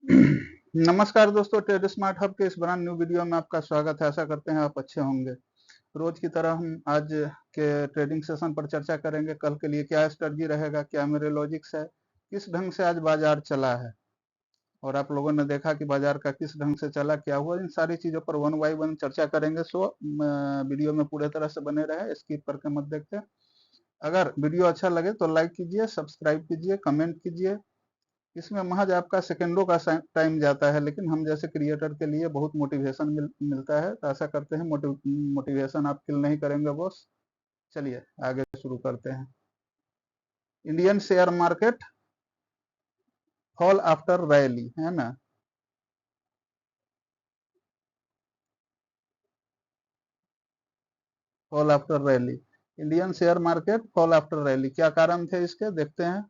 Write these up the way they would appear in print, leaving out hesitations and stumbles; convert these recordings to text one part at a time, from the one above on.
नमस्कार दोस्तों, trade smart hub के इस ब्रांड न्यू वीडियो में आपका स्वागत है। आशा करते हैं आप अच्छे होंगे। रोज की तरह हम आज के ट्रेडिंग सेशन पर चर्चा करेंगे। कल के लिए क्या स्ट्रेटजी रहेगा, क्या मेरे लॉजिक्स है, किस ढंग से आज बाजार चला है और आप लोगों ने देखा कि बाजार का किस ढंग से चला, क्या हुआ, इन सारी चीजों पर वन बाई वन चर्चा करेंगे। सो वीडियो में पूरे तरह से बने रहे, स्किप करके मत देखते। अगर वीडियो अच्छा लगे तो लाइक कीजिए, सब्सक्राइब कीजिए, कमेंट कीजिए। इसमें महज आपका सेकंडों का टाइम जाता है, लेकिन हम जैसे क्रिएटर के लिए बहुत मोटिवेशन मिलता है। तो आशा करते हैं मोटिवेशन आप किल नहीं करेंगे बॉस। चलिए आगे शुरू करते हैं। Indian share market fall after rally, है ना। Fall after rally, Indian share market fall after rally, क्या कारण थे इसके, देखते हैं।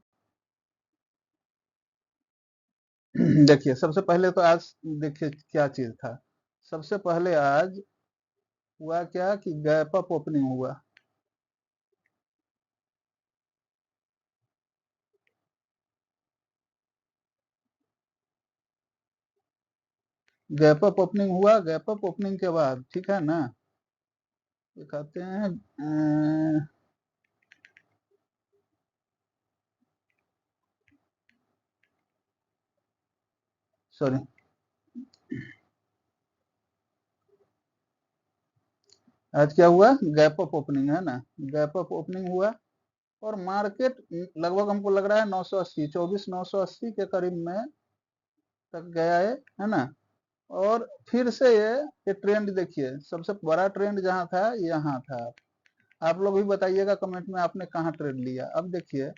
देखिए सबसे पहले तो आज देखिए क्या चीज था। सबसे पहले आज हुआ क्या कि गैप अप ओपनिंग हुआ। गैप अप ओपनिंग हुआ, गैप अप ओपनिंग के बाद ठीक है ना, दिखाते हैं। सॉरी, आज क्या हुआ, गैप अप ओपनिंग, है ना। गैप अप ओपनिंग हुआ और मार्केट लगभग हमको लग रहा है 980, 24,980 के करीब में तक गया है ना। और फिर से ये ट्रेंड देखिए, सबसे बड़ा ट्रेंड जहां था यहाँ था। आप लोग भी बताइएगा कमेंट में आपने कहाँ ट्रेड लिया। अब देखिए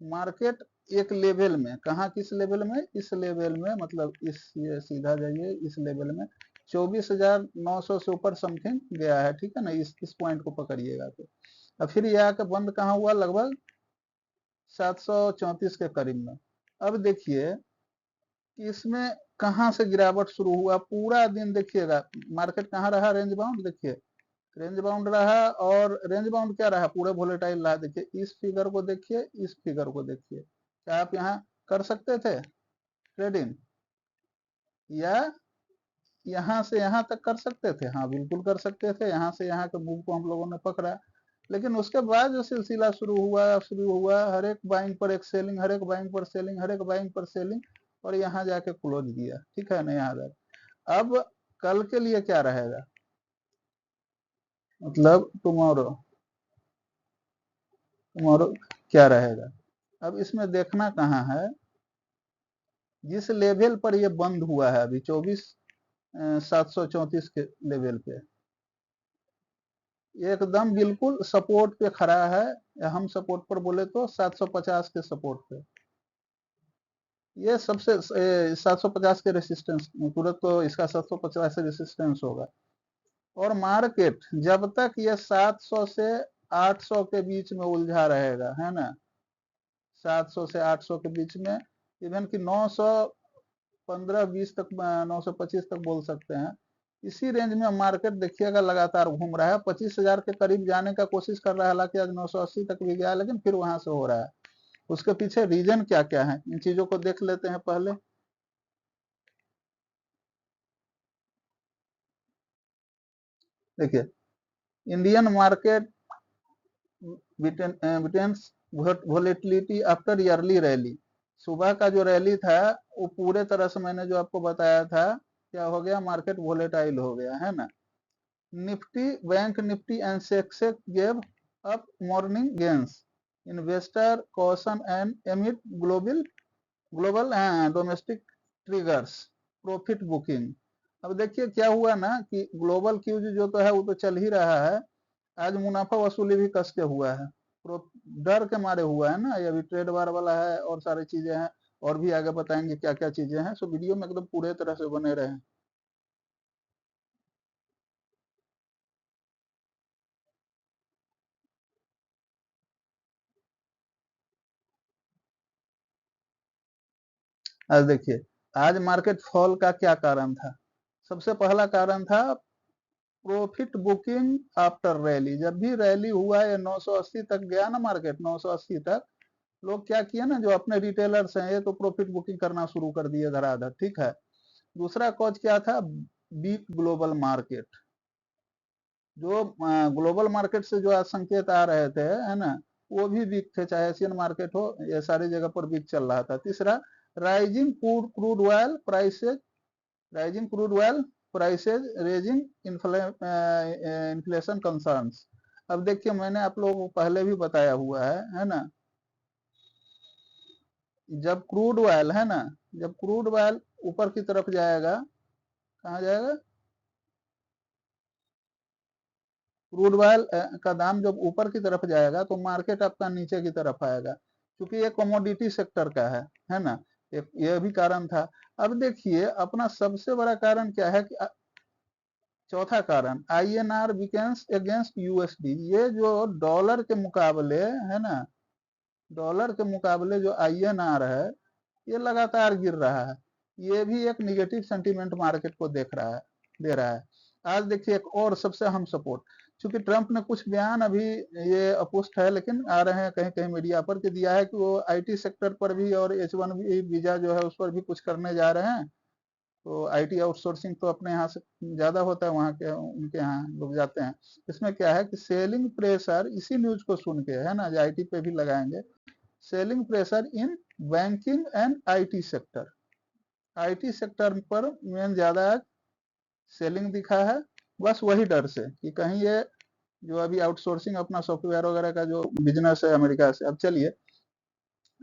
मार्केट एक लेवल में, कहा किस लेवल में, इस लेवल में, मतलब इस, ये सीधा जाइए, इस लेवल में 24,900 से ऊपर समथिंग गया है, ठीक है ना। इस पॉइंट को पकड़िएगा तो अब फिर ये आकर बंद कहाँ हुआ, लगभग 734 के करीब में। अब देखिए कि इसमें कहाँ से गिरावट शुरू हुआ, पूरा दिन देखिएगा मार्केट कहाँ रहा, रेंज बाउंड। देखिए रेंज बाउंड रहा, और रेंज बाउंड क्या रहा, पूरे वोलेटाइल रहा। देखिए इस फिगर को देखिए, इस फिगर को देखिए, क्या आप यहाँ कर सकते थे ट्रेडिंग, या यहाँ से यहाँ तक कर सकते थे? हाँ बिल्कुल कर सकते थे। यहाँ से यहाँ के मूव को हम लोगों ने पकड़ा, लेकिन उसके बाद जो सिलसिला शुरू हुआ, हर एक बाइंग पर एक सेलिंग, हर एक बाइंग पर सेलिंग, हर एक बाइंग पर सेलिंग, और यहाँ जाके क्लोज दिया, ठीक है ना, यहाँ तक। अब कल के लिए क्या रहेगा, मतलब टुमारो, टुमारो क्या रहेगा। अब इसमें देखना कहाँ है, जिस लेवल पर ये बंद हुआ है अभी 24,734 के लेवल पे, एकदम बिल्कुल सपोर्ट पे खड़ा है। या हम सपोर्ट पर बोले तो 750 के सपोर्ट पे, ये सबसे 750 के रेसिस्टेंस, तुरंत तो इसका 750 से रेसिस्टेंस होगा। और मार्केट जब तक ये 700 से 800 के बीच में उलझा रहेगा, है ना, 700 से 800 के बीच में, इवन कि 915-20 तक, 925 तक बोल सकते हैं, इसी रेंज में मार्केट देखिएगा लगातार घूम रहा है। 25,000 के करीब जाने का कोशिश कर रहा है, हालांकि आज 980 तक भी गया, लेकिन फिर वहां से हो रहा है। उसके पीछे रीजन क्या क्या है, इन चीजों को देख लेते हैं पहले। देखिए Indian market witnesses volatility after early rally, सुबह का जो रैली था वो पूरे तरह से मैंने जो आपको बताया था, क्या हो गया, मार्केट वोलेटाइल हो गया, है ना। Nifty, bank Nifty and Sensex gave up morning gains, investor caution and एमिड global global domestic triggers profit booking. अब देखिए क्या हुआ ना कि ग्लोबल क्यूज जो तो है वो तो चल ही रहा है, आज मुनाफा वसूली भी कस के हुआ है, डर के मारे हुआ है ना। ये अभी ट्रेड वार वाला है और सारी चीजें हैं, और भी आगे बताएंगे क्या क्या चीजें हैं। सो वीडियो में एकदम पूरे तरह से बने रहे। आज देखिए आज मार्केट फॉल का क्या कारण था। सबसे पहला कारण था प्रॉफिट बुकिंग आफ्टर रैली। जब भी रैली हुआ, ये 980 तक गया ना मार्केट, 980 तक, लोग क्या किए ना, जो अपने रिटेलर्स हैं ये तो प्रॉफिट बुकिंग करना शुरू कर दिए धड़ाधड़, ठीक है। दूसरा कॉज क्या था, वीक ग्लोबल मार्केट। जो ग्लोबल मार्केट से जो आज संकेत आ रहे थे, है ना, वो भी वीक थे, चाहे एशियन मार्केट हो, ये सारी जगह पर वीक चल रहा था। तीसरा, rising crude oil prices, rising crude oil prices raising inflation concerns. अब देखिए, मैंने आप लोगों को पहले भी बताया हुआ है ना, जब क्रूड ऑयल, है ना, जब क्रूड ऑयल ऊपर की तरफ जाएगा, कहाँ जाएगा, क्रूड ऑयल का दाम जब ऊपर की तरफ जाएगा तो मार्केट आपका नीचे की तरफ आएगा, क्योंकि ये कमोडिटी सेक्टर का है ना, ये भी कारण था। अब देखिए, अपना सबसे बड़ा कारण क्या है कि चौथा कारण, आईएनआर वीकेंस अगेंस्ट यूएसडी। ये जो डॉलर के मुकाबले, है ना, डॉलर के मुकाबले जो आईएनआर है, ये लगातार गिर रहा है। ये भी एक निगेटिव सेंटीमेंट मार्केट को दे रहा है। आज देखिए, एक और सबसे अहम सपोर्ट, चूंकि ट्रंप ने कुछ बयान अभी, ये अपुष्ट है लेकिन आ रहे हैं कहीं कहीं मीडिया पर, कि दिया है कि वो आईटी सेक्टर पर भी और H1B वीजा जो है उस पर भी कुछ करने जा रहे हैं। तो आईटी आउटसोर्सिंग तो अपने यहाँ से ज्यादा होता है, वहाँ के उनके यहाँ लोग जाते हैं। इसमें क्या है कि सेलिंग प्रेशर, इसी न्यूज को सुन के, है ना, जो आईटी पे भी लगाएंगे, selling pressure in banking and IT sector. IT sector पर मेन ज्यादा सेलिंग दिखा है, बस वही डर से कि कहीं ये जो अभी आउटसोर्सिंग अपना सॉफ्टवेयर वगैरह का जो बिजनेस है अमेरिका से। अब चलिए,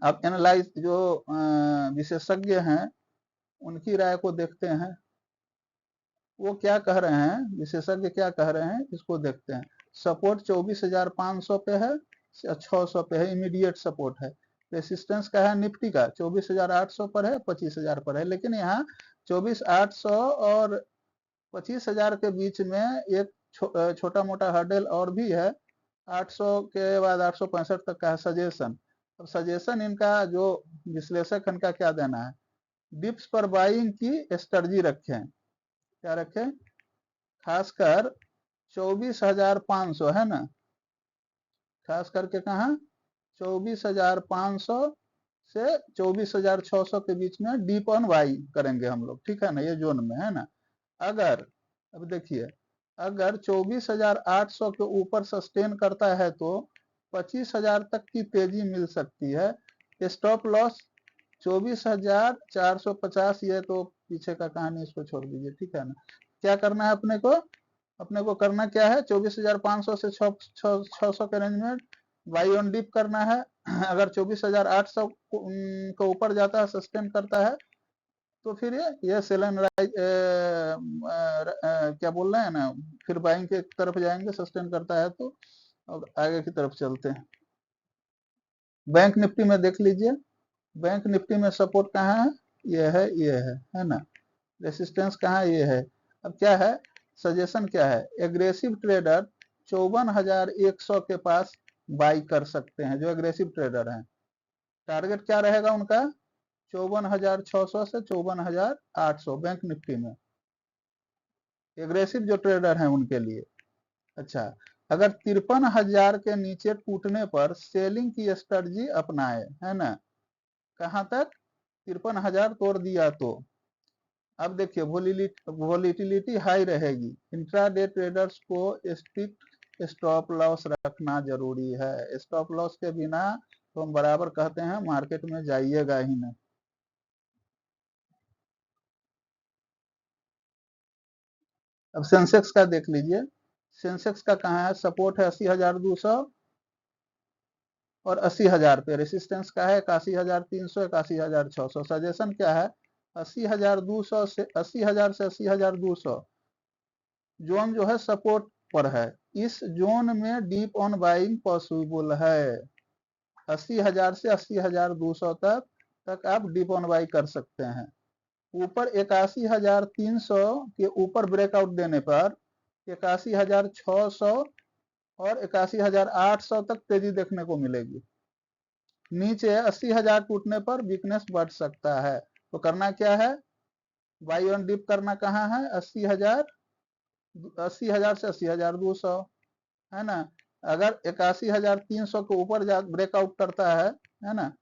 आप एनालाइज, जो विशेषज्ञ हैं उनकी राय को देखते हैं, वो क्या कह रहे हैं, विशेषज्ञ क्या कह रहे हैं, इसको देखते हैं। सपोर्ट 24,500 पे है, 600 पे है, इमीडिएट सपोर्ट है। रेसिस्टेंस का है निफ्टी का 24,800 पर है, 25,000 पर है। लेकिन यहाँ 24,800 और 25,000 के बीच में एक छोटा मोटा हर्डल और भी है, 800 के बाद 865 तक का है सजेशन। अब सजेशन इनका जो विश्लेषक इनका क्या देना है, डिप्स पर बाइंग की स्ट्रेटजी रखें। क्या रखें, खासकर 24,500, है ना, खास करके कहा 24,500 से 24,600 के बीच में डीप ऑन बाई करेंगे हम लोग, ठीक है ना, ये जोन में, है ना। अगर, अब देखिए, अगर 24,800 के ऊपर सस्टेन करता है तो 25,000 तक की तेजी मिल सकती है। स्टॉप लॉस 24,450, ये तो पीछे का कहानी, इसको छोड़ दीजिए, ठीक है ना। क्या करना है अपने को, अपने को करना क्या है, 24,500 से 600 के रेंज में बाई ऑन डिप करना है। अगर 24,800 को ऊपर जाता है, सस्टेन करता है, तो फिर ये सेल एंड राइज, क्या बोल रहे हैं ना, फिर बाइंग के तरफ जाएंगे, सस्टेन करता है तो। अब आगे की तरफ चलते हैं। बैंक निफ्टी में देख लीजिए, बैंक निफ्टी में सपोर्ट कहाँ है, ये है ना। रेसिस्टेंस कहाँ है, ये है। अब क्या है, सजेशन क्या है, एग्रेसिव ट्रेडर 54,100 के पास बाई कर सकते हैं, जो एग्रेसिव ट्रेडर हैं। टारगेट क्या रहेगा उनका, 54,600 से 54,800 बैंक निफ्टी में, एग्रेसिव जो ट्रेडर हैं उनके लिए। अच्छा, अगर 53,000 के नीचे टूटने पर सेलिंग की स्ट्रेटजी अपनाए, है ना, कहां तक, 53,000 तोड़ दिया तो। अब देखिए, वोलिटिलिटी हाई रहेगी, इंट्राडे ट्रेडर्स को स्ट्रिक्ट स्टॉप लॉस रखना जरूरी है। स्टॉप लॉस के बिना तो हम बराबर कहते हैं मार्केट में जाइएगा ही नहीं। अब सेंसेक्स का देख लीजिए, सेंसेक्स का कहाँ है, सपोर्ट है 80,200 और 80,000 पे। रेसिस्टेंस का है 81,300, 81,600। सजेशन क्या है, 80,200 से 80,000 से 80,200 जोन जो है सपोर्ट पर है। इस जोन में डीप ऑन बाइंग पॉसिबल है। 80,000 से 80,200 तक आप डीप ऑन बाई कर सकते हैं। ऊपर 81,300 के ऊपर ब्रेकआउट देने पर 81,600 और 81,800 तक तेजी देखने को मिलेगी। नीचे 80,000 टूटने पर वीकनेस बढ़ सकता है। तो करना क्या है, बाई ऑन डिप करना कहाँ है, 80,000 से 80,200, है ना। अगर 81,300 के ऊपर ब्रेकआउट करता है है ना।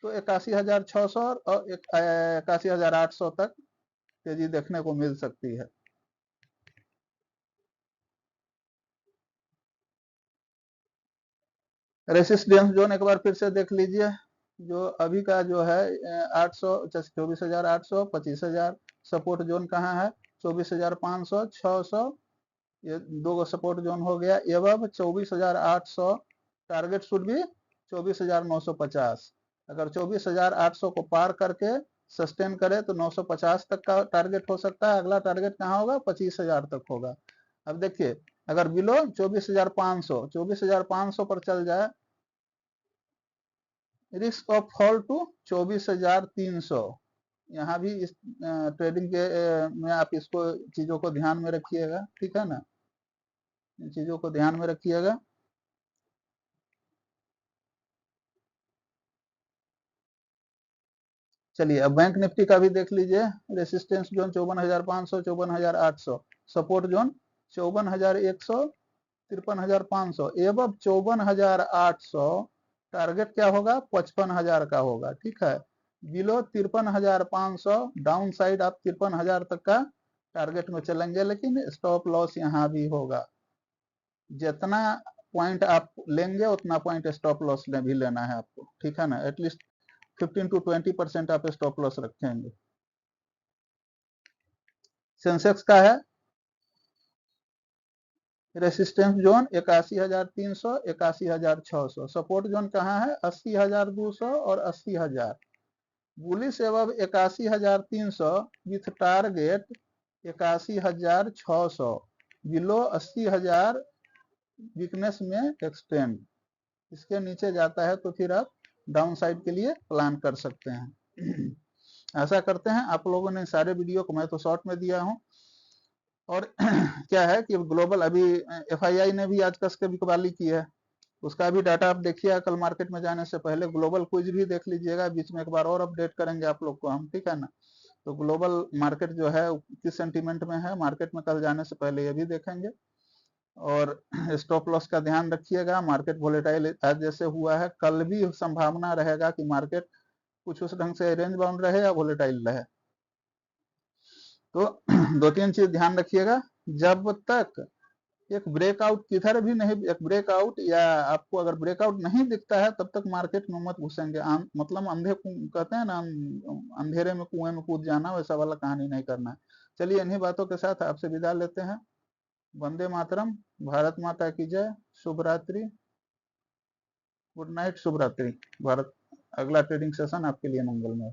तो 81,600 और 81,800 तक तेजी देखने को मिल सकती है। रेसिस्टेंस जोन एक बार फिर से देख लीजिए, जो अभी का जो है 800, 24,800, 25,000। सपोर्ट जोन कहाँ है? 24,500, 600, ये दो सपोर्ट जोन हो गया। एवं 24,800 टारगेट शुड भी 24,950। अगर 24,800 को पार करके सस्टेन करे तो 950 तक का टारगेट हो सकता है। अगला टारगेट कहाँ होगा? 25,000 तक होगा। अब देखिए, अगर बिलो 24,500 पर चल जाए, रिस्क ऑफ फॉल टू 24,300। यहाँ भी इस ट्रेडिंग के में आप इसको चीजों को ध्यान में रखिएगा, ठीक है ना, इन चीजों को ध्यान में रखिएगा। चलिए अब बैंक निफ्टी का भी देख लीजिए। Resistance zone 54,500, 54,800। सपोर्ट जोन 54,100, 53,500 एवं 54,800। टारगेट क्या होगा? 55,000 का होगा, ठीक है। बिलो 53,500 डाउन साइड आप 53,000 तक का टारगेट में चलेंगे, लेकिन स्टॉप लॉस यहाँ भी होगा। जितना पॉइंट आप लेंगे उतना पॉइंट स्टॉप लॉस में भी लेना है आपको, ठीक है ना। एटलीस्ट 15 to 20% आप स्टॉप लॉस रखेंगे। सेंसेक्स का है रेसिस्टेंस जोन 81,300, 81,600। सपोर्ट जोन कहाँ है? 80,200 और 80,000। बुलिश एवं 81,300 विथ टारगेट 81,600। बिलो 80,000 वीकनेस में एक्सटेंड। इसके नीचे जाता है तो फिर आप डाउन साइड के लिए प्लान कर सकते हैं। ऐसा करते हैं, आप लोगों ने सारे वीडियो को मैं तो शॉर्ट में दिया हूं। और क्या है कि ग्लोबल अभी एफआईआई ने भी आज कस के बिकवाली की है, उसका भी डाटा आप देखिए। कल मार्केट में जाने से पहले ग्लोबल क्विज भी देख लीजिएगा, बीच में एक बार और अपडेट करेंगे आप लोग को हम, ठीक है ना। तो ग्लोबल मार्केट जो है किस सेंटीमेंट में है, मार्केट में कल जाने से पहले ये भी देखेंगे। और स्टॉप लॉस का ध्यान रखिएगा। मार्केट वोलेटाइल आज जैसे हुआ है, कल भी संभावना रहेगा कि मार्केट कुछ उस ढंग से रेंज बाउंड रहे या वोलेटाइल रहे। तो दो तीन चीज ध्यान रखिएगा। जब तक एक ब्रेकआउट किधर भी नहीं, एक ब्रेकआउट या आपको अगर ब्रेकआउट नहीं दिखता है तब तक मार्केट में मत घुसेंगे। मतलब अंधे कहते हैं ना, अंधेरे में कुएं में कूद जाना, वैसा वाला कहानी नहीं करना है। चलिए इन्हीं बातों के साथ आपसे विदा लेते हैं। वंदे मातरम, भारत माता की जय, शुभ रात्रि, गुड नाइट, शुभ रात्रि। भारत, अगला ट्रेडिंग सेशन आपके लिए मंगलमय।